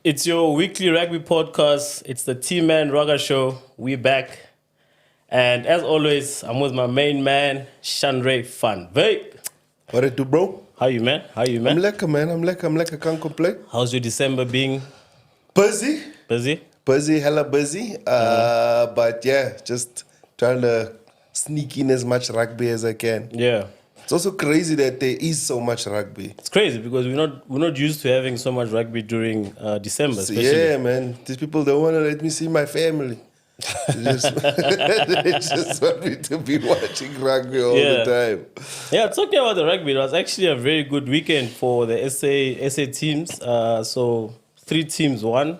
It's your weekly rugby podcast. It's the Tiiman Rugga Show. We're back. And as always, I'm with my main man, Shanray Fan. Hey, What it do, bro? how you, man? I'm lekker, man. I'm lekker. Can't complain. How's your December being? Busy. Busy? Hella busy. But yeah, just trying to sneak in as much rugby as I can. Yeah. It's also crazy that there is so much rugby. It's crazy because we're not used to having so much rugby during December, So, especially. yeah, man. These people don't want to let me see my family. They just want me to be watching rugby all the time. Yeah, talking about the rugby, it was actually a very good weekend for the SA teams. So 3 teams won.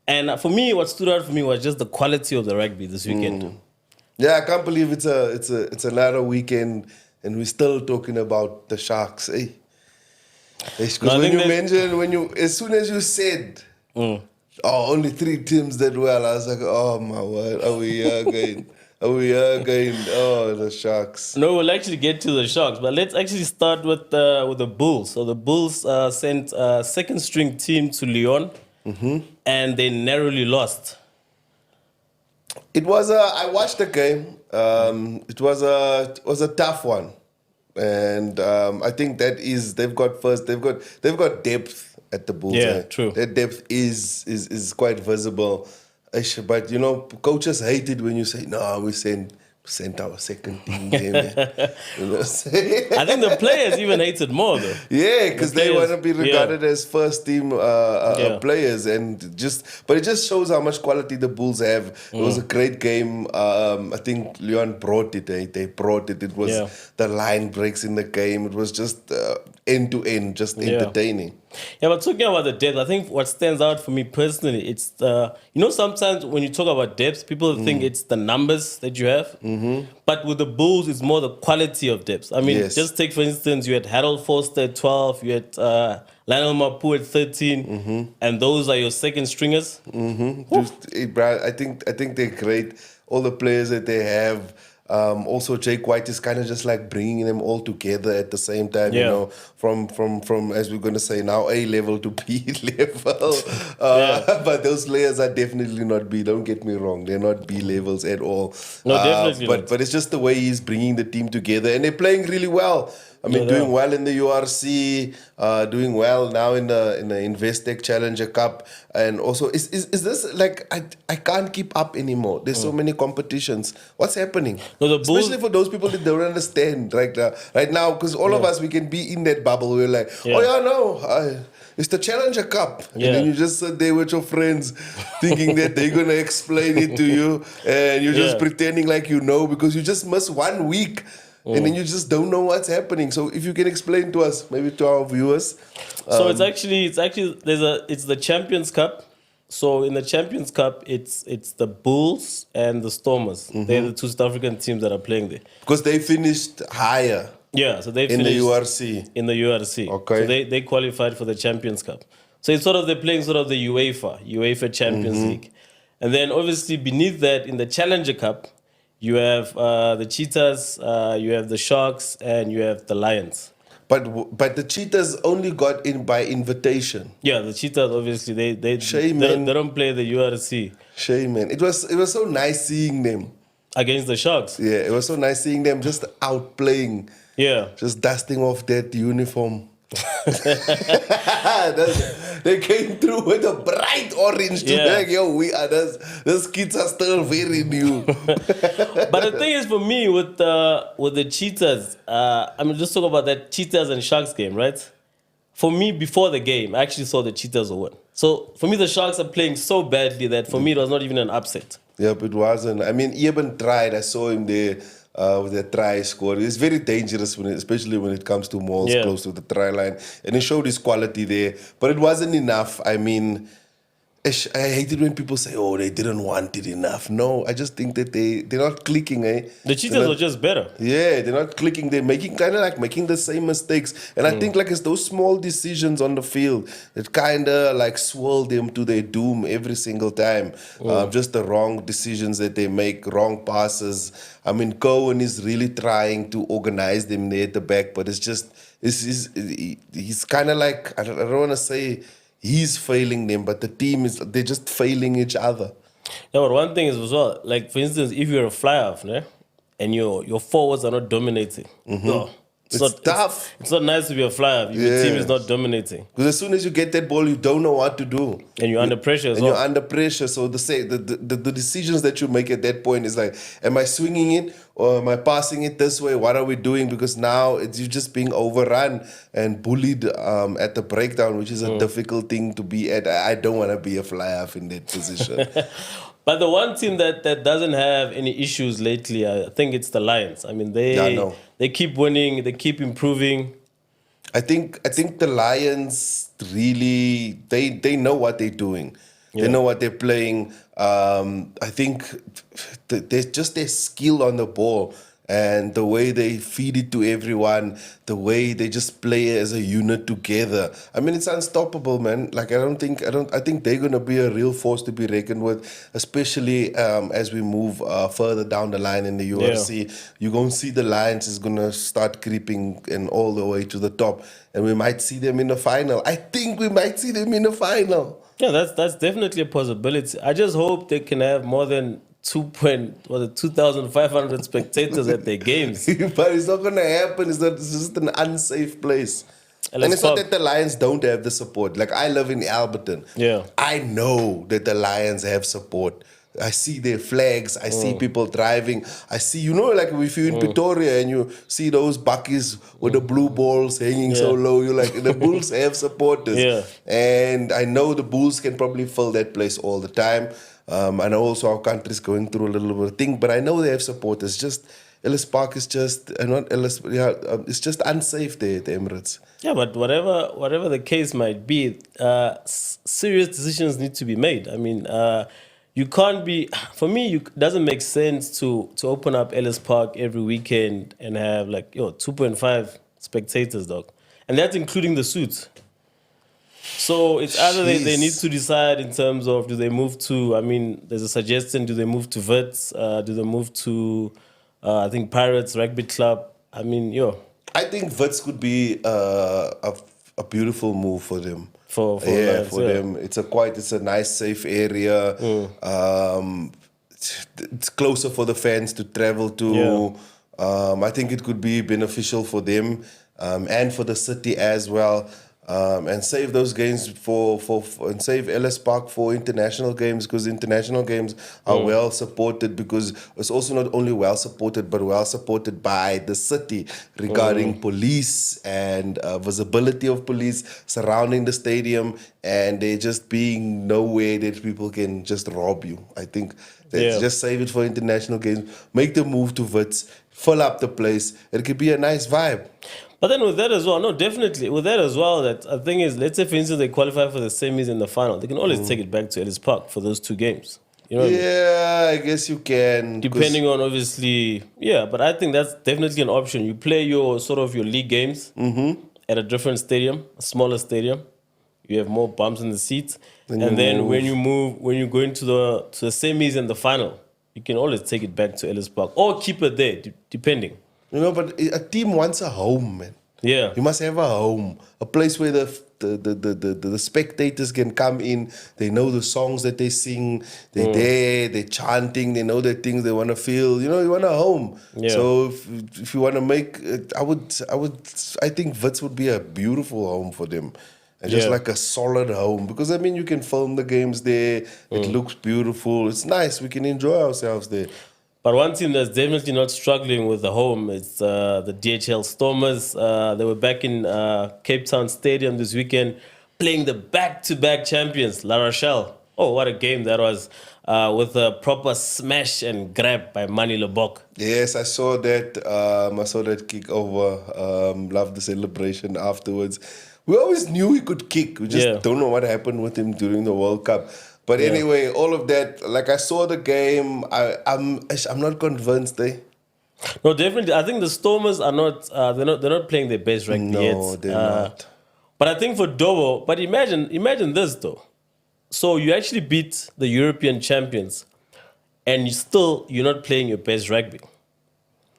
And for me, what stood out for me was just the quality of the rugby this weekend. Yeah, I can't believe it's another weekend and we're still talking about the Sharks. Hey. Because as soon as you said, only 3 teams did well, I was like, oh my word, are we here again? Oh, the Sharks. No, we'll actually get to the Sharks, but let's actually start with the Bulls. So the Bulls sent a second string team to Lyon, and they narrowly lost. It was I watched the game. It was a tough one, and I think they've got depth at the Bulls. Yeah, true. Their depth is quite visible, but coaches hate it when you say no. We sent our second team game. I think the players even hate it more though. Yeah, because they want to be regarded as first team players, but it just shows how much quality the Bulls have. It was a great game. I think Lyon brought it. They brought it. It was the line breaks in the game. It was just end to end, just entertaining. Yeah, but talking about the depth, I think what stands out for me personally, it's sometimes when you talk about depth, people think it's the numbers that you have. But with the Bulls, it's more the quality of depth. I mean, just take, for instance, you had Harold Foster at 12, you had Lionel Mapu at 13, and those are your second stringers. I think they're great. All the players that they have. Also, Jake White is kind of just like bringing them all together at the same time, from as we're going to say now, A level to B level. But those players are definitely not B. Don't get me wrong. They're not B levels at all. No, definitely not. But it's just the way he's bringing the team together. And they're playing really well. I mean, doing well in the URC, doing well now in the Investec Challenger Cup, and also is this like I can't keep up anymore. There's so many competitions. What's happening? No, especially for those people that don't understand right now, because all of us, we can be in that bubble. We're like, it's the Challenger Cup, and then you just sit there with your friends, thinking that they're gonna explain it to you, and you're just pretending like you know because you just missed 1 week. And then you just don't know what's happening. So if you can explain to us, maybe to our viewers. So it's actually it's the Champions Cup. So in the Champions Cup, it's the Bulls and the Stormers. They're the 2 South African teams that are playing there. Because they finished higher. Yeah, so they finished in the URC. Okay. So they qualified for the Champions Cup. So it's they're playing the UEFA Champions League. And then obviously beneath that, in the Challenger Cup, you have the Cheetahs, you have the Sharks, and you have the Lions. But the Cheetahs only got in by invitation. Yeah, the Cheetahs obviously they don't play the URC. Shame, man. It was so nice seeing them against the Sharks. Yeah, it was so nice seeing them just outplaying. Yeah, just dusting off that uniform. They came through with a bright orange to like, those kids are still very new. But the thing is, for me, with the Cheetahs, just talk about that Cheetahs and Sharks game, right? For me, before the game, I actually saw the Cheetahs win. So for me, the Sharks are playing so badly that for me, it was not even an upset. Yep, it wasn't. I mean, Eben tried. I saw him there. With a try score. It's very dangerous, especially when it comes to mauls close to the try line. And he showed his quality there. But it wasn't enough. I mean, I hate it when people say, they didn't want it enough. No, I just think that they're not clicking. The Cheetahs are just better. Yeah, they're not clicking. They're making the same mistakes. And I think it's those small decisions on the field that kind of swirl them to their doom every single time. Just the wrong decisions that they make, wrong passes. I mean, Cohen is really trying to organize them there at the back, but it's just, he's kind of I don't want to say he's failing them, but the team they're just failing each other. Yeah, but one thing is as well, like for instance, if you're a fly-half, né, and your forwards are not dominating, oh, It's tough. It's not nice to be a fly-half if your team is not dominating. Because as soon as you get that ball, you don't know what to do. And you're under pressure as and well. You're under pressure. So the decisions that you make at that point is like, am I swinging it or am I passing it this way? What are we doing? Because now you're just being overrun and bullied at the breakdown, which is a difficult thing to be at. I don't want to be a fly-half in that position. But the one team that doesn't have any issues lately, I think it's the Lions. I mean, they keep winning, they keep improving. I think the Lions really they know what they're doing. They know what they're playing. I think there's just their skill on the ball and the way they feed it to everyone, the way they just play as a unit together. I mean, it's unstoppable, man. Like I think they're gonna be a real force to be reckoned with, especially as we move further down the line in the UFC. You're gonna see the Lions is gonna start creeping and all the way to the top, and we might see them in the final. I think we might see them in the final. Yeah, that's definitely a possibility. I just hope they can have more than 2,500 spectators at their games. But it's not going to happen. It's just an unsafe place. And it's not that the Lions don't have the support. Like, I live in Alberton. Yeah. I know that the Lions have support. I see their flags. I see people driving. I see, like if you're in Pretoria and you see those buckies with the blue balls hanging so low, you're like, the Bulls have supporters. Yeah. And I know the Bulls can probably fill that place all the time. I know also our country's going through a little bit of thing, but I know they have supporters. Just Ellis Park is just it's just unsafe there at the Emirates. Yeah, but whatever the case might be, serious decisions need to be made. I mean, you can't be. For me, it doesn't make sense to open up Ellis Park every weekend and have 2.5 spectators, dog, and that's including the suits. So it's either they need to decide in terms of do they move to, I mean, there's a suggestion, do they move to Wits? Do they move to, I think, Pirates Rugby Club? I mean, I think Wits could be a beautiful move for them. For them. It's a nice, safe area. It's closer for the fans to travel to. I think it could be beneficial for them and for the city as well. And save those games and save Ellis Park for international games, because international games are well supported, because it's also not only well supported but well supported by the city regarding police and visibility of police surrounding the stadium, and there just being no way that people can just rob you. I think just save it for international games, make the move to Wits, fill up the place. It could be a nice vibe. But then with that as well, definitely. With that as well, that the thing is, let's say, for instance, they qualify for the semis in the final. They can always take it back to Ellis Park for those 2 games. You know what I mean? I guess you can. Depending on, obviously, but I think that's definitely an option. You play your league games at a different stadium, a smaller stadium. You have more bumps in the seats. And then when you go into the semis and the final, you can always take it back to Ellis Park or keep it there, depending. But a team wants a home, man. Yeah. You must have a home, a place where the spectators can come in. They know the songs that they sing. They're there, they're chanting, they know the things they want to feel. You want a home. Yeah. So if you want to make, I think Wits would be a beautiful home for them. And just like a solid home. Because, I mean, you can film the games there. It looks beautiful. It's nice. We can enjoy ourselves there. But one team that's definitely not struggling with the home is the DHL Stormers. They were back in Cape Town Stadium this weekend playing the back-to-back champions, La Rochelle. Oh, what a game that was, with a proper smash and grab by Manny Lebok. Yes, I saw that. I saw that kick over. Loved the celebration afterwards. We always knew he could kick. We just don't know what happened with him during the World Cup. But anyway, all of that, like I saw the game, I'm not convinced, No, definitely. I think the Stormers are not. They're not playing their best rugby yet. No, they're not. But I think for Dobo. But imagine this though. So you actually beat the European champions, and you're not playing your best rugby.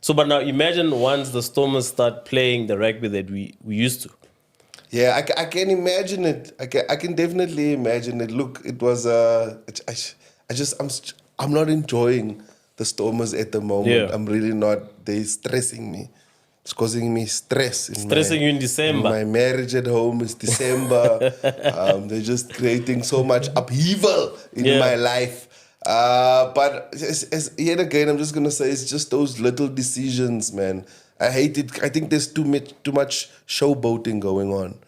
So, but now imagine once the Stormers start playing the rugby that we used to. Yeah, I can imagine it. I can definitely imagine it. Look, it was I'm not enjoying the Stormers at the moment. Yeah. I'm really not. They're stressing me. It's causing me stress Stressing you in December. my marriage at home. It's December. They're just creating so much upheaval in my life. But yet again, I'm just gonna say it's just those little decisions, man. I hate it. I think there's too much showboating going on,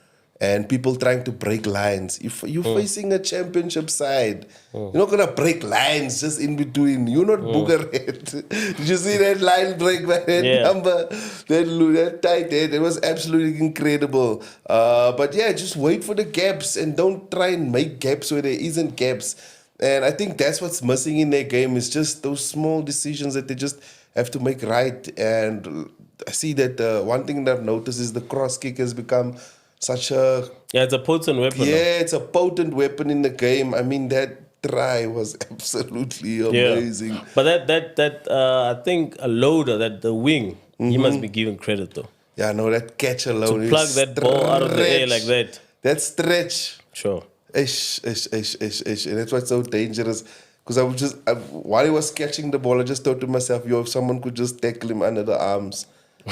and people trying to break lines. If you're facing a championship side, you're not gonna break lines just in between. You're not Boogerhead. Did you see that line break by that number? That tight head. It was absolutely incredible. But yeah, just wait for the gaps and don't try and make gaps where there isn't gaps. And I think that's what's missing in their game is just those small decisions that they just have to make right. And I see that one thing that I've noticed is the cross kick has become such a... Yeah, it's a potent weapon. Yeah, it's a potent weapon in the game. I mean, that try was absolutely amazing. Yeah. But that I think a loader, that the wing, he must be given credit though. Yeah, no, that catch alone. To plug that ball out of the air like that. That stretch. Sure. Ish. And that's what's so dangerous. Because while he was catching the ball, I just thought to myself, yo, if someone could just tackle him under the arms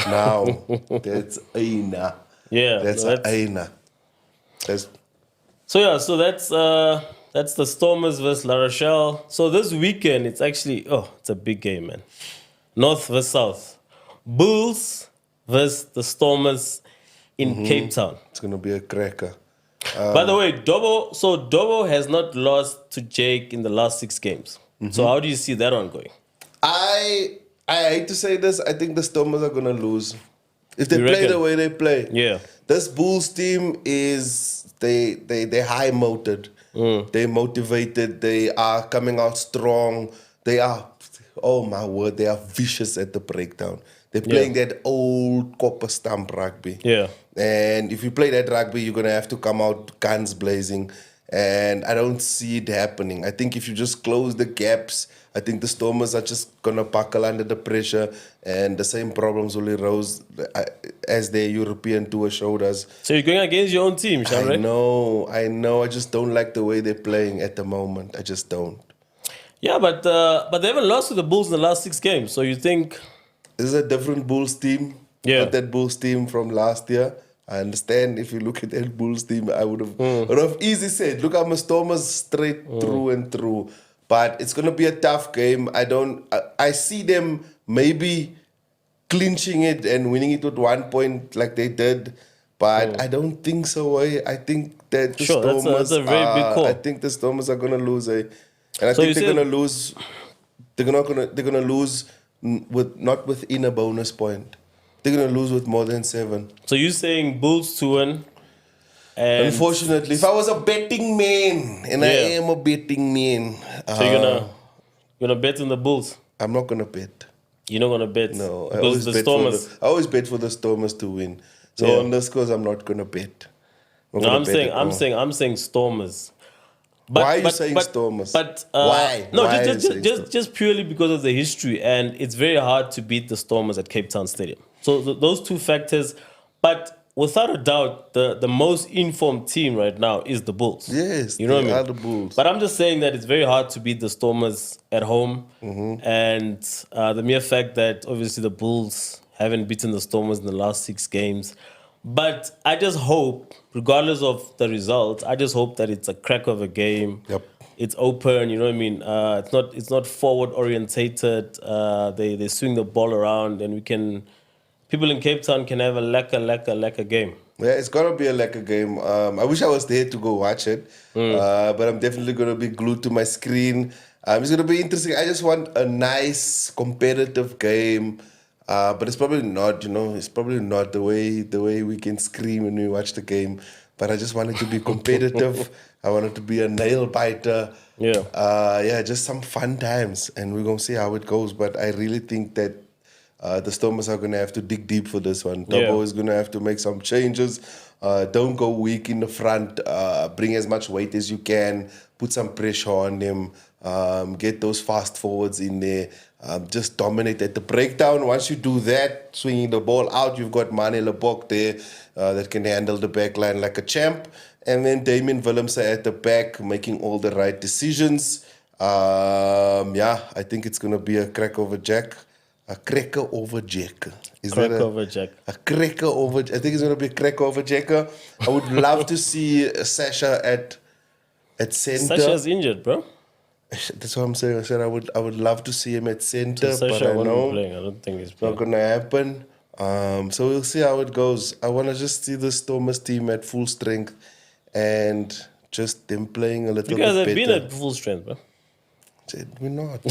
now, that's Aina. Yeah. That's Aina. So that's the Stormers versus La Rochelle. So this weekend, it's actually, it's a big game, man. North versus South. Bulls versus the Stormers in Cape Town. It's going to be a cracker. By the way, Dobbo has not lost to Jake in the last 6 games. So how do you see that one going? I hate to say this, I think the Stormers are going to lose. If they play the way they play. Yeah. This Bulls team is, they're high-moted. They're motivated. They are coming out strong. They are, oh my word, they are vicious at the breakdown. They're playing that old copper stamp rugby. Yeah. And if you play that rugby, you're going to have to come out guns blazing. And I don't see it happening. I think if you just close the gaps, I think the Stormers are just going to buckle under the pressure. And the same problems will arise as their European tour showed us. So you're going against your own team, Sean, right? I know. I just don't like the way they're playing at the moment. I just don't. Yeah, but they haven't lost to the Bulls in the last 6 games. So you think... This is a different Bulls team. Yeah. Not that Bulls team from last year. I understand if you look at that Bulls team, I would have easily said, look, I'm a Stormers straight through and through. But it's going to be a tough game. I see them maybe clinching it and winning it with 1 point like they did. But I don't think so. I think that the Stormers that's a very big call. I think the Stormers are going to lose. And I think they're going to lose. They're going to lose not within a bonus point. They're going to lose with more than 7. So you're saying Bulls to win? And unfortunately, if I was a betting man, and I am a betting man. So you're gonna bet on the Bulls? I'm not going to bet. You're not going to bet? No. I always bet for the Stormers to win. So on this course, I'm not going to bet. I'm saying Stormers. But, why are you saying Stormers? But why? No, why just purely because of the history, and it's very hard to beat the Stormers at Cape Town Stadium. So those 2 factors, but without a doubt, the most informed team right now is the Bulls. Yes, you know what I mean? Are the Bulls. But I'm just saying that it's very hard to beat the Stormers at home, and the mere fact that obviously the Bulls haven't beaten the Stormers in the last 6 games. But I just hope, regardless of the results, I just hope that it's a crack of a game. Yep. It's open, you know what I mean? It's not forward orientated. They swing the ball around, and people in Cape Town can have a lekker game. Yeah, it's gonna be a lekker game. I wish I was there to go watch it, but I'm definitely gonna be glued to my screen. It's gonna be interesting. I just want a nice competitive game. But it's probably not, it's probably not the way we can scream when we watch the game. But I just want it to be competitive. I want it to be a nail biter. Yeah. Just some fun times, and we're gonna see how it goes. But I really think that The Stormers are going to have to dig deep for this one. Dobbo is going to have to make some changes. Don't go weak in the front. Bring as much weight as you can. Put some pressure on them. Get those fast forwards in there. Just dominate at the breakdown. Once you do that, swinging the ball out, you've got Mane Lebok there that can handle the back line like a champ. And then Damien Willemse at the back, making all the right decisions. I think it's going to be a crack over jack. A cracker over jack. Over jack. A cracker over. I think it's going to be a cracker over jacker. I would love to see Sasha at center. Sasha's injured, bro. That's what I'm saying. I said I would love to see him at center, Sasha but I know playing. I don't think he's not playing. gonna happen. So we'll see how it goes. I want to just see the Stormers team at full strength and just them playing a little bit better. You guys have been at full strength, bro. We're not.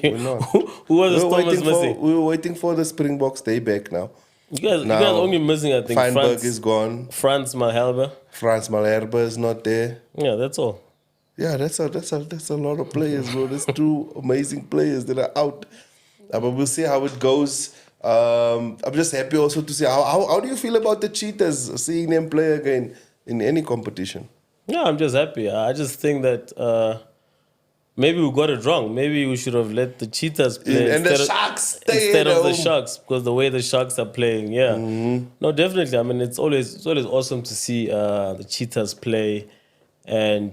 We're not. Who was the Stormers missing? We were waiting for the Springboks day back now. You guys only missing, I think, Feinberg is gone. Frans Malherbe. Frans Malherbe is not there. Yeah, that's all. Yeah, that's a lot of players, bro. There's 2 amazing players that are out. But we'll see how it goes. I'm just happy also to see how do you feel about the Cheetahs, seeing them play again in any competition? Yeah, I'm just happy. I just think that maybe we got it wrong. Maybe we should have let the Cheetahs play and the Sharks instead of the Sharks, because the way the Sharks are playing, No, definitely. I mean, it's always awesome to see the Cheetahs play, and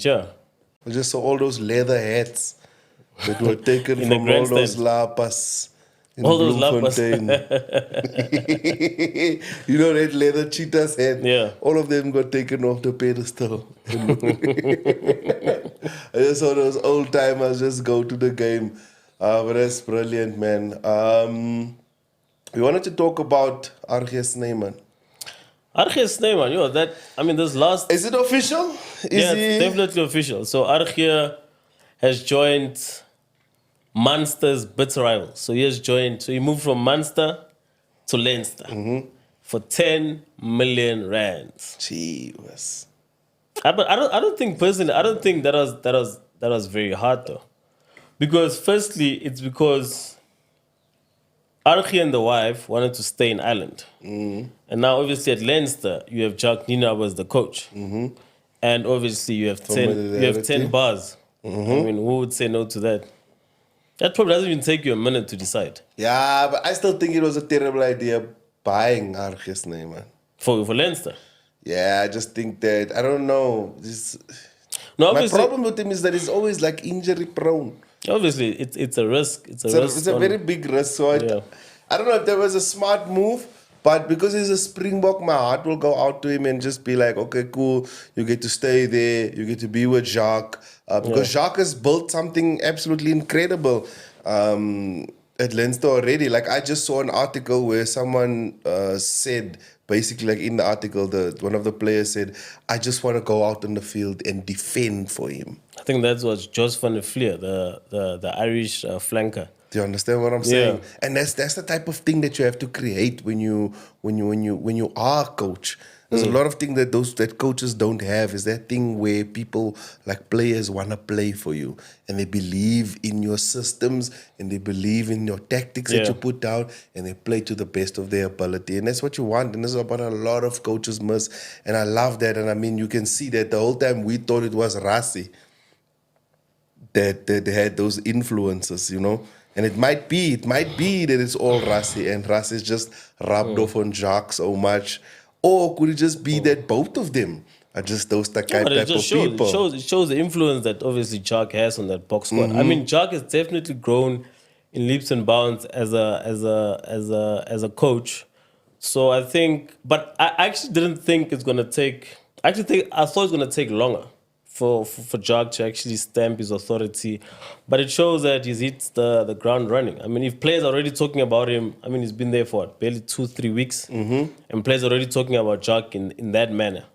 I just saw all those leather hats that were taken from all those lapas in Bloemfontein. You know that leather Cheetahs hat? Yeah. All of them got taken off the pedestal. I just saw those old timers just go to the game. But that's brilliant, man. We wanted to talk about RG Snyman. RG Snyman, this last... Is it official? It's definitely official. So RG has joined Munster's bitter rival. So he moved from Munster to Leinster for 10 million rands. Jeez. But I don't think that was very hard though. Because firstly, it's because RG and the wife wanted to stay in Ireland. And now obviously at Leinster, you have Jack Nina was the coach. And obviously you have 10 bars. I mean, who would say no to that? That probably doesn't even take you a minute to decide. Yeah, but I still think it was a terrible idea buying RG Snyman. For Leinster? Yeah, I just think that, I don't know. My problem with him is that he's always like injury prone. Obviously, it's a risk. It's a very big risk. So I don't know if that was a smart move, but because he's a Springbok, my heart will go out to him and just be like, okay, cool. You get to stay there. You get to be with Jacques. Because Jacques has built something absolutely incredible at Leinster already. Like, I just saw an article where someone said, basically, like in the article, one of the players said, I just want to go out on the field and defend for him. I think that was Jos van der Vlier, the Irish flanker. Do you understand what I'm saying? And that's the type of thing that you have to create when you are a coach. There's a lot of things that coaches don't have. Is that thing where people, like players, want to play for you, and they believe in your systems, and they believe in your tactics that you put down, and they play to the best of their ability. And that's what you want. And that's what a lot of coaches miss. And I love that. And I mean, you can see that the whole time we thought it was Rassi that they had those influences, you know. And it might be that it's all Rassi, and Rassi's just rubbed off on Jacques so much. Or could it just be that both of them are just those type of people? It shows the influence that obviously Jacques has on that box squad. I mean, Jacques has definitely grown in leaps and bounds as a coach. So I think, but I actually didn't think it's gonna take. I thought it was gonna take longer for Jacques to actually stamp his authority. But it shows that he's hit the ground running. I mean, if players are already talking about him, I mean, he's been there for barely 2-3 weeks. And players are already talking about Jacques in that manner.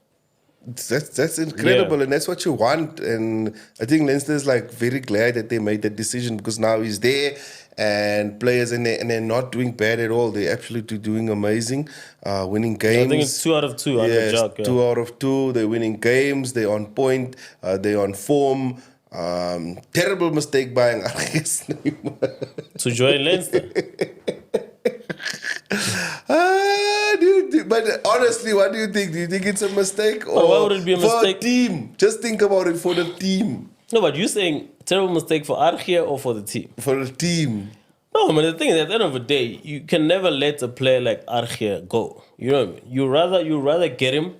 That's incredible, and that's what you want. And I think Leinster is like very glad that they made that decision, because now he's there, and players and they're not doing bad at all. They're absolutely doing amazing, winning games. I think it's 2 out of 2 under Jacques. 2 out of 2. They're winning games. They're on point. They're on form. Terrible mistake buying RG Snyman to join Leinster. But honestly, what do you think? Do you think it's a mistake? Or why would it be a mistake? For a team. Just think about it for the team. No, but you're saying terrible mistake for Archie or for the team? For the team. No, I mean, the thing is, at the end of the day, you can never let a player like Archie go. You know what I mean? You rather get him,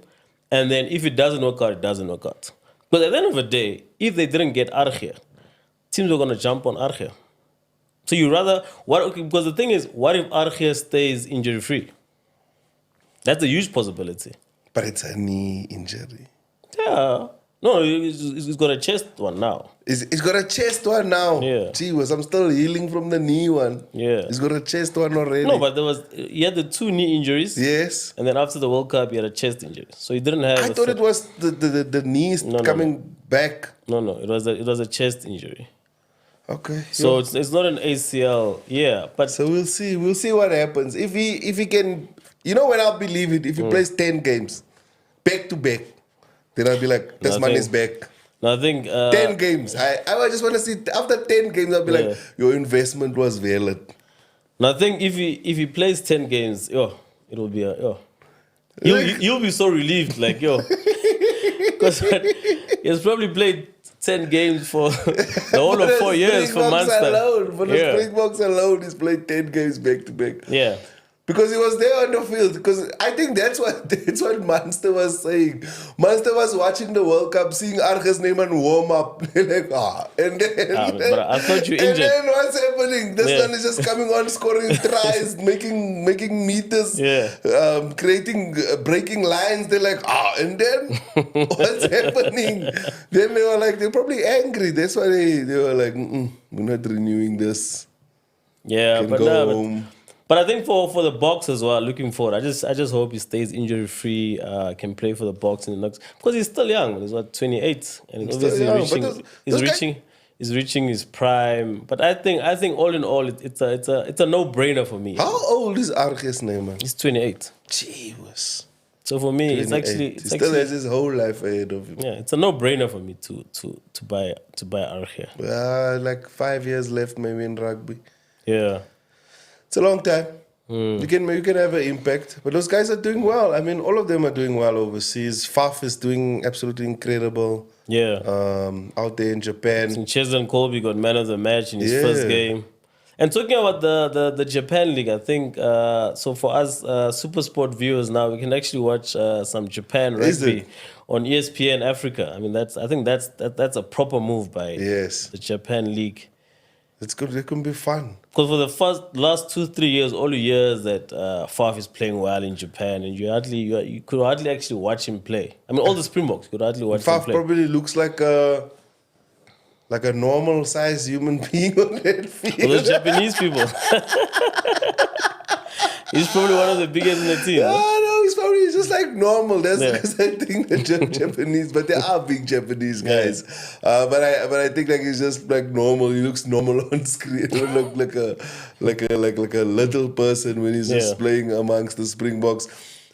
and then if it doesn't work out, it doesn't work out. But at the end of the day, if they didn't get Archie, teams were going to jump on Archie. So you rather, because the thing is, what if Archie stays injury-free? That's a huge possibility. But it's a knee injury. Yeah. No, he's got a chest one now. He's got a chest one now. Yeah. Gee whiz, I'm still healing from the knee one. Yeah. He's got a chest one already. No, but he had the 2 knee injuries. Yes. And then after the World Cup, he had a chest injury. So he didn't have... I thought it was the knees coming back. No, it was a chest injury. Okay. So it's not an ACL. Yeah, but... So we'll see what happens. If he can... You know when I'll believe it? If he plays 10 games, back to back, then I'll be like, this man is back. No, I think... 10 games. I just want to see... After 10 games, I'll be like, your investment was valid. No, I think if he plays 10 games, it'll be a... You'll be so relieved, like, because he has probably played 10 games for the whole of 4 years for Munster. For the Springboks alone, he's played 10 games back to back. Yeah. Because he was there on the field. Because I think that's what Munster was saying. Munster was watching the World Cup, seeing Arge Snyman warm up. They're like, and then... but I thought you injured. And then what's happening? This one is just coming on, scoring tries, making meters, creating, breaking lines. They're like, and then what's happening? Then they were like, they're probably angry. That's why they were like, we're not renewing this. Yeah, but no, but I think for the Boks as well, looking forward, I just hope he stays injury free, can play for the Boks in the next, because he's still young. He's 28, and he's obviously he's reaching his prime. But I think all in all, it's a no-brainer for me. How old is Arge Snyman? He's 28. Gee whiz. So for me, 28. He still has his whole life ahead of him. Yeah, it's a no-brainer for me to buy Arge. Like 5 years left maybe in rugby. Yeah. It's a long time. You can have an impact. But those guys are doing well. I mean, all of them are doing well overseas. Faf is doing absolutely incredible. Yeah. Out there in Japan. And Cheetahs Colby got man of the match in his first game. And talking about the Japan League, I think, so for us Super Sport viewers now, we can actually watch some Japan rugby on ESPN Africa. I mean, I think that's a proper move by the Japan League. It's good. It can be fun. Because for the last 2-3 years, all the years that Faf is playing well in Japan, and you could hardly actually watch him play. I mean, all the Springboks could hardly watch him play. Faf probably looks like a normal sized human being on that field. For those Japanese people. He's probably one of the biggest in the team. No, he's probably just like normal. That's because I think the Japanese, but there are big Japanese guys. But I think like he's just like normal. He looks normal on screen. He don't look like a little person when he's just playing amongst the Springboks.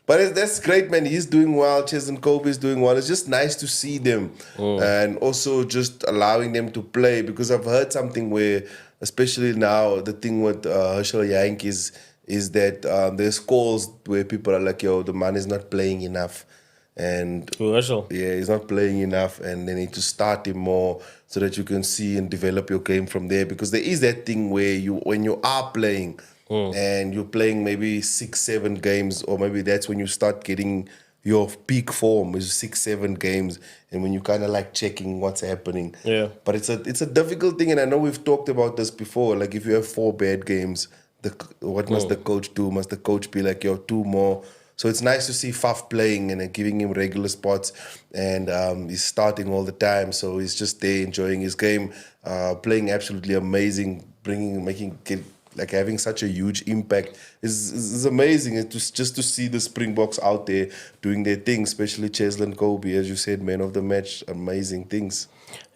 But that's great, man. He's doing well. Cheetahs Colby is doing well. It's just nice to see them and also just allowing them to play, because I've heard something where, especially now, the thing with Herschel Yankees is that there's calls where people are like, the man is not playing enough. And he's not playing enough, and they need to start him more so that you can see and develop your game from there. Because there is that thing where when you are playing and you're playing maybe 6-7 games, or maybe that's when you start getting your peak form is 6-7 games, and when you kind of like checking what's happening. Yeah. But it's a difficult thing, and I know we've talked about this before. Like if you have 4 bad games, what must the coach do? Must the coach be like, 2 more? So it's nice to see Faf playing and giving him regular spots, and he's starting all the time. So he's just there enjoying his game, playing absolutely amazing, having such a huge impact is amazing. It's just to see the Springboks out there doing their thing, especially Cheetahs Colby, as you said, man of the match, amazing things.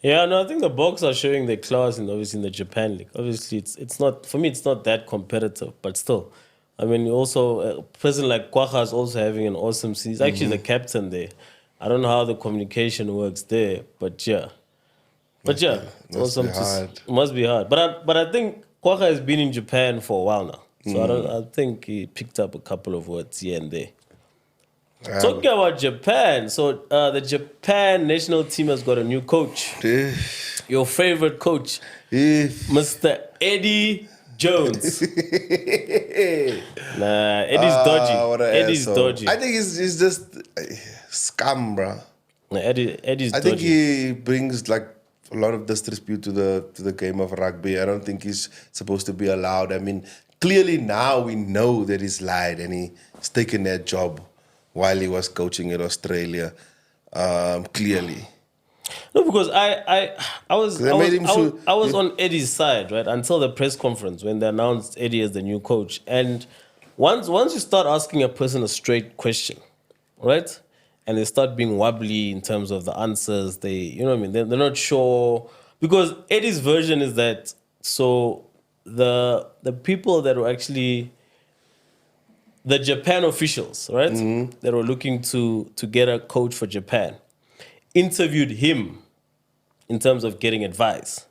Yeah, no, I think the Boks are showing their class in the Japan League. Obviously, it's not, for me, it's not that competitive, but still. I mean, also, a person like Kwacha is also having an awesome season. He's actually the captain there. I don't know how the communication works there, but yeah. But yeah, it's awesome. It must be hard. But I think Kwacha has been in Japan for a while now. So I think he picked up a couple of words here and there. Talking about Japan, so the Japan national team has got a new coach. Your favorite coach, Mr. Eddie Jones. Nah, Eddie's dodgy. Eddie's dodgy. I think he's just scum, bro. Nah, Eddie's I dodgy. think he brings like a lot of disrepute to the game of rugby. I don't think he's supposed to be allowed. I mean, clearly now we know that he's lied and he's taken that job while he was coaching at Australia. Clearly. No, because I was on Eddie's side, right, until the press conference when they announced Eddie as the new coach. And once you start asking a person a straight question, right, and they start being wobbly in terms of the answers, you know what I mean, they're not sure. Because Eddie's version is that, so the people that were actually the Japan officials, right, that were looking to get a coach for Japan, interviewed him in terms of getting advice.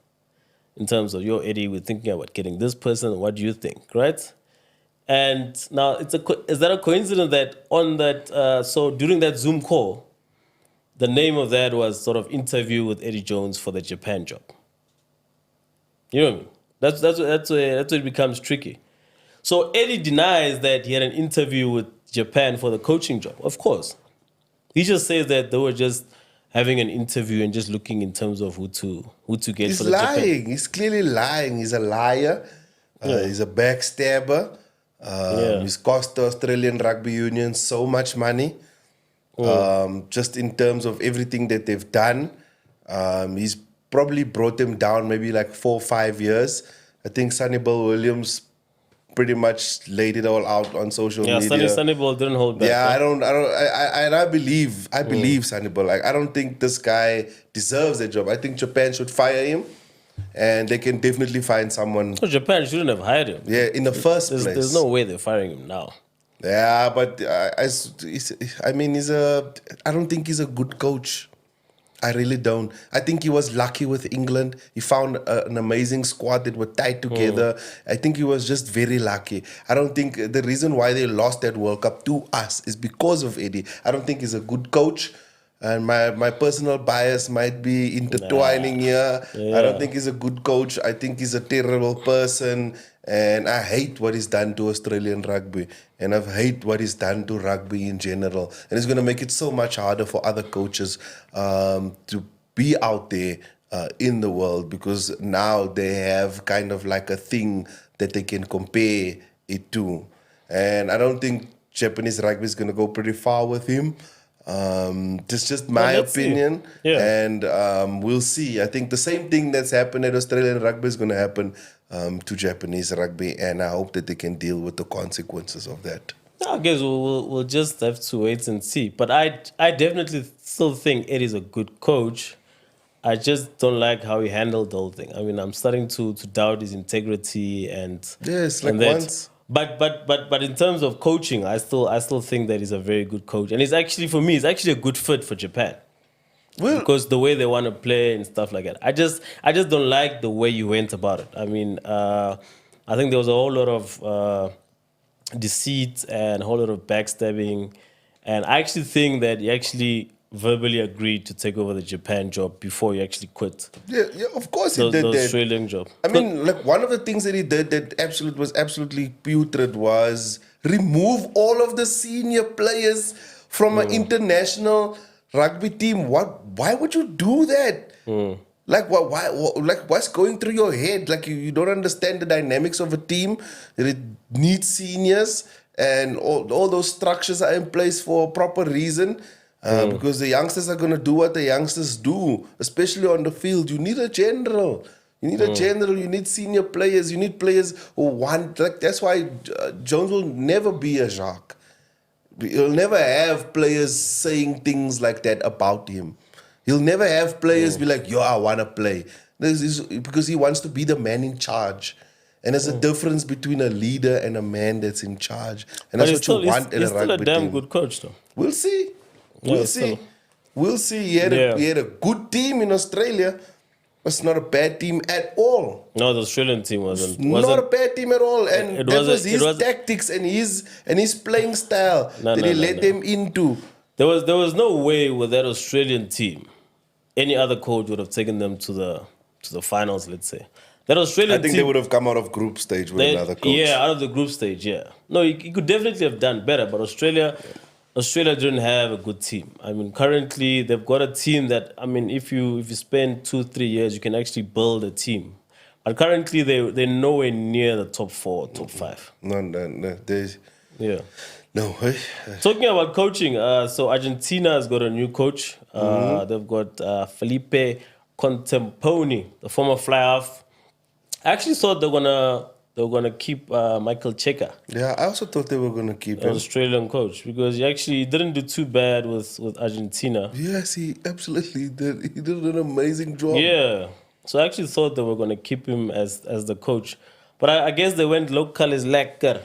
In terms of, yo, Eddie, we're thinking about getting this person. What do you think, right? And now, is that a coincidence that on that, so during that Zoom call, the name of that was sort of interview with Eddie Jones for the Japan job? You know what I mean? That's where it becomes tricky. So Eddie denies that he had an interview with Japan for the coaching job. Of course. He just says that they were just having an interview and just looking in terms of who to get for the Japan. He's lying. He's clearly lying. He's a liar. He's a backstabber. He's cost the Australian Rugby Union so much money. Just in terms of everything that they've done. He's probably brought them down maybe like 4 or 5 years. I think Sonny Bill Williams pretty much laid it all out on social media. Yeah, Sonny Bill didn't hold back. Yeah, I believe Sonny Bill. Like, I don't think this guy deserves a job. I think Japan should fire him, and they can definitely find someone. So Japan shouldn't have hired him. Yeah, in the first place. There's no way they're firing him now. Yeah, but I don't think he's a good coach. I really don't. I think he was lucky with England. He found an amazing squad that were tied together. I think he was just very lucky. I don't think the reason why they lost that World Cup to us is because of Eddie. I don't think he's a good coach. And my personal bias might be intertwining here. Yeah. I don't think he's a good coach. I think he's a terrible person. And I hate what he's done to Australian rugby. And I hate what he's done to rugby in general. And it's going to make it so much harder for other coaches to be out there in the world, because now they have kind of like a thing that they can compare it to. And I don't think Japanese rugby is going to go pretty far with him. It's just my opinion. Yeah. And we'll see. I think the same thing that's happened at Australian rugby is going to happen to Japanese rugby, and I hope that they can deal with the consequences of that. I guess we'll just have to wait and see. But I definitely still think Eddie's a good coach. I just don't like how he handled the whole thing. I mean, I'm starting to doubt his integrity and yes, like and that. Once. But in terms of coaching, I still think that he's a very good coach, and for me, he's actually a good fit for Japan. Well, because the way they want to play and stuff like that. I just don't like the way you went about it. I mean, I think there was a whole lot of deceit and a whole lot of backstabbing, and I actually think that he actually verbally agreed to take over the Japan job before he actually quit. Yeah, of course he did that. The Australian job. I mean, like, one of the things that he did that was absolutely putrid was remove all of the senior players from an international rugby team. Why would you do that? Like, why? Like, what's going through your head? Like, you don't understand the dynamics of a team. That it needs seniors, and all those structures are in place for a proper reason. Because the youngsters are going to do what the youngsters do, especially on the field. You need a general. You need senior players. You need players who want. Like, that's why Jones will never be a Jacques. He'll never have players saying things like that about him. He'll never have players be like, yo, I want to play. Because he wants to be the man in charge. And there's a difference between a leader and a man that's in charge. And that's what you want in a rugby team. He's still a damn good coach, though. We'll see. We'll see. He had a good team in Australia. was not a bad team at all. No, the Australian team wasn't. Not a bad team at all, and It that wasn't- was his it was- tactics and his playing style No, that no, he no, led no. them into. There was no way with that Australian team, any other coach would have taken them to the finals. Let's say that Australian I think team, they would have come out of group stage with another coach. yeah, out of the group stage, yeah. No, he could definitely have done better, but Australia didn't have a good team. I mean, currently they've got a team that, I mean, if you spend 2-3 years, you can actually build a team. But currently they're nowhere near the top 4, top 5. No. Yeah. No. Talking about coaching, so Argentina has got a new coach. They've got Felipe Contemponi, the former fly half. I actually thought they were gonna keep Michael Cheika, Yeah, I also thought they were going to keep the him. Australian coach, because he actually didn't do too bad with Argentina. Yes, he absolutely did. He did an amazing job. Yeah. So I actually thought they were gonna keep him as the coach, but I guess they went local is lekker.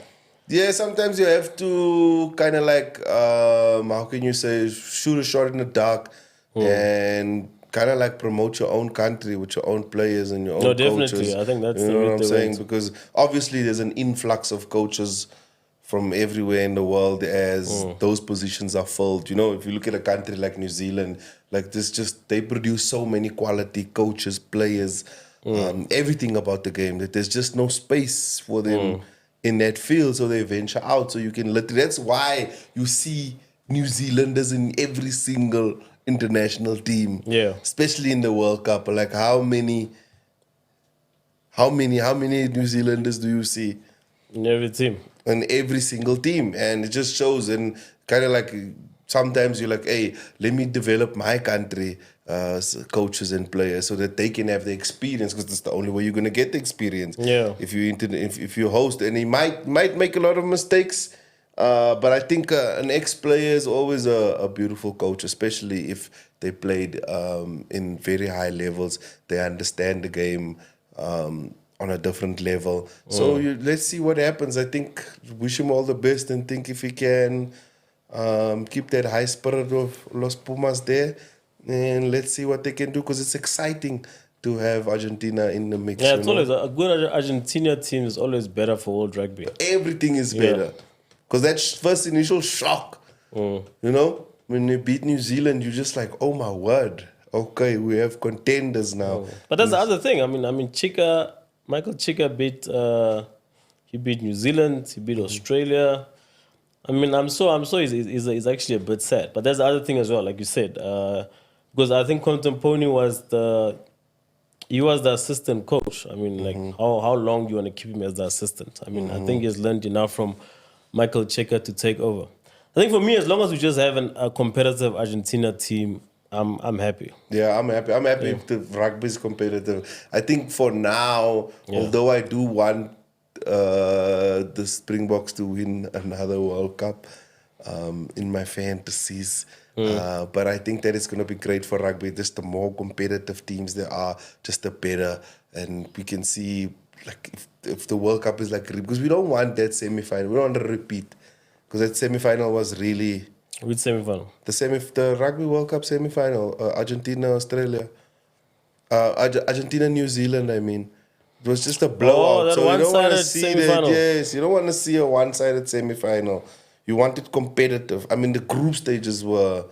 Yeah, sometimes you have to kind of like, how can you say, shoot a shot in the dark and kind of like promote your own country with your own players and your own No, coaches. definitely. I think that's you the know what route I'm they saying? went. Because obviously there's an influx of coaches from everywhere in the world as those positions are filled. You know, if you look at a country like New Zealand, like this, just they produce so many quality coaches, players, everything about the game that there's just no space for them in that field, so they venture out. So you can literally, that's why you see New Zealanders in every single international team. Yeah. Especially in the World Cup. Like how many New Zealanders do you see In every team. in every single team? And it just shows, and kind of like sometimes you're like, hey, let me develop my country coaches and players so that they can have the experience, because that's the only way you're going to get the experience. Yeah. If you host, and he might make a lot of mistakes, but I think an ex-player is always a beautiful coach, especially if they played in very high levels. They understand the game on a different level. So let's see what happens. I think wish him all the best, and think if he can keep that high spirit of Los Pumas there, and let's see what they can do, because it's exciting to have Argentina in the mix. Yeah, you it's know? always a good Argentina team is always better for World Rugby. Everything is better. Because that first initial shock, you know, when they beat New Zealand, you're just like, oh my word, okay, we have contenders now. But that's the other thing. I mean, Michael Cheika beat New Zealand, he beat Australia. I mean, I'm so he's actually a bit sad. But there's the other thing as well, like you said, because I think Contemponi was the assistant coach. I mean, like how long do you want to keep him as the assistant? I mean, I think he's learned enough from Michael Cheika to take over. I think for me, as long as we just have a competitive Argentina team, I'm happy. Yeah, I'm happy. I'm happy if the rugby is competitive. I think for now, although I do want the Springboks to win another World Cup in my fantasies, but I think that it's going to be great for rugby. Just the more competitive teams there are, just the better. And we can see, like, if the World Cup is like, because we don't want that semi-final. We don't want to repeat, because that semi-final was really... Which semi-final? The Rugby World Cup semi-final, Argentina, Australia. Argentina, New Zealand, I mean. It was just a blowout. that So you don't want to one-sided see semi-final. that. Yes, you don't want to see a one-sided semi-final. You want it competitive. I mean, the group stages were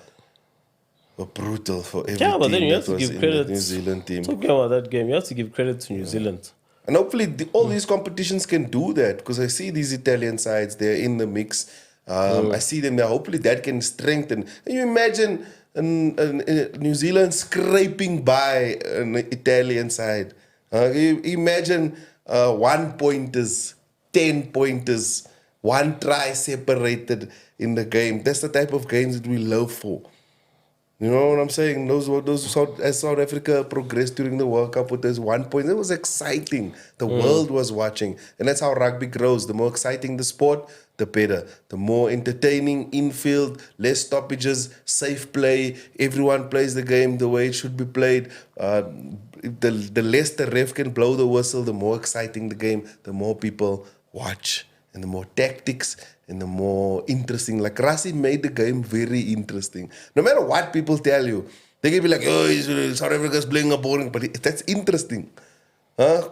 brutal for every Yeah, but team then you have that to was give in credit. the New Zealand team. Talking about that game, you have to give credit to New Zealand. And hopefully all these competitions can do that, because I see these Italian sides, they're in the mix. I see them there. Hopefully that can strengthen. Can you imagine New Zealand scraping by an Italian side? You imagine 1-pointers, 10-pointers, one try separated in the game. That's the type of games that we love for. You know what I'm saying? As South Africa progressed during the World Cup with those 1 point, it was exciting. The world was watching. And that's how rugby grows. The more exciting the sport, the better. The more entertaining, infield, less stoppages, safe play. Everyone plays the game the way it should be played. The less the ref can blow the whistle, the more exciting the game, the more people watch. And the more tactics and the more interesting. Like Rassi made the game very interesting. No matter what people tell you, They can be like, oh, South Africa's playing a boring, but that's interesting. Huh?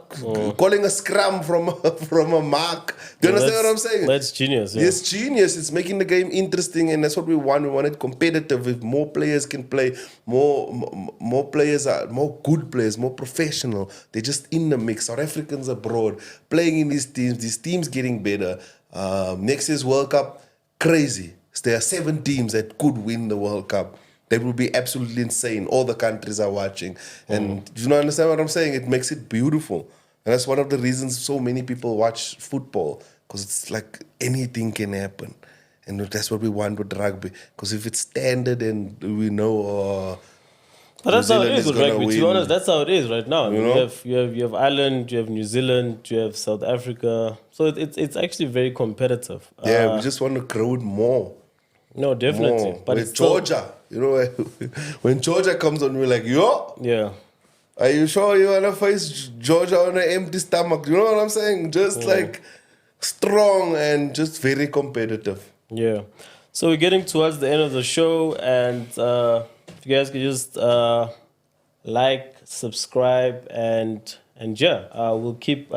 Calling a scrum from a mark. Do you understand what I'm saying? That's genius. Yeah. It's genius. It's making the game interesting, and that's what we want. We want it competitive. If more players can play, more players are more good players, more professional. They're just in the mix. South Africans abroad playing in these teams getting better. Next year's World Cup, crazy. There are 7 teams that could win the World Cup. That would be absolutely insane. All the countries are watching. And do you not understand what I'm saying? It makes it beautiful. And that's one of the reasons so many people watch football. Because it's like anything can happen. And that's what we want with rugby. Because if it's standard and we know... but that's how it is with rugby. Win. To be honest, that's how it is right now. You know? You have Ireland, you have New Zealand, you have South Africa. So it's actually very competitive. Yeah, we just want to grow it more. No, definitely. More. But with it's still, Georgia, you know, when Georgia comes on, we're like, yo, yeah. Are you sure you want to face Georgia on an empty stomach? You know what I'm saying? Just like strong and just very competitive. Yeah. So we're getting towards the end of the show, and if you guys could just like, subscribe, and yeah, we'll keep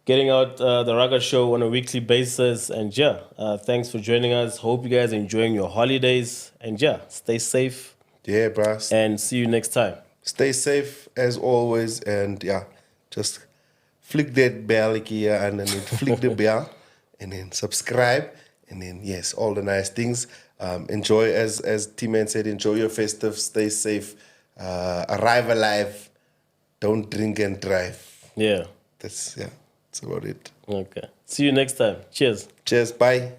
getting out the Rugga Show on a weekly basis. And yeah, thanks for joining us. Hope you guys are enjoying your holidays. And yeah, stay safe. Yeah, bros. And see you next time. Stay safe as always. And yeah, just flick that bell here and then flick the bell and then subscribe. And then, yes, all the nice things. Enjoy, as Tiiman said, enjoy your festive. Stay safe. Arrive alive. Don't drink and drive. Yeah. That's about it. Okay. See you next time. Cheers. Cheers. Bye.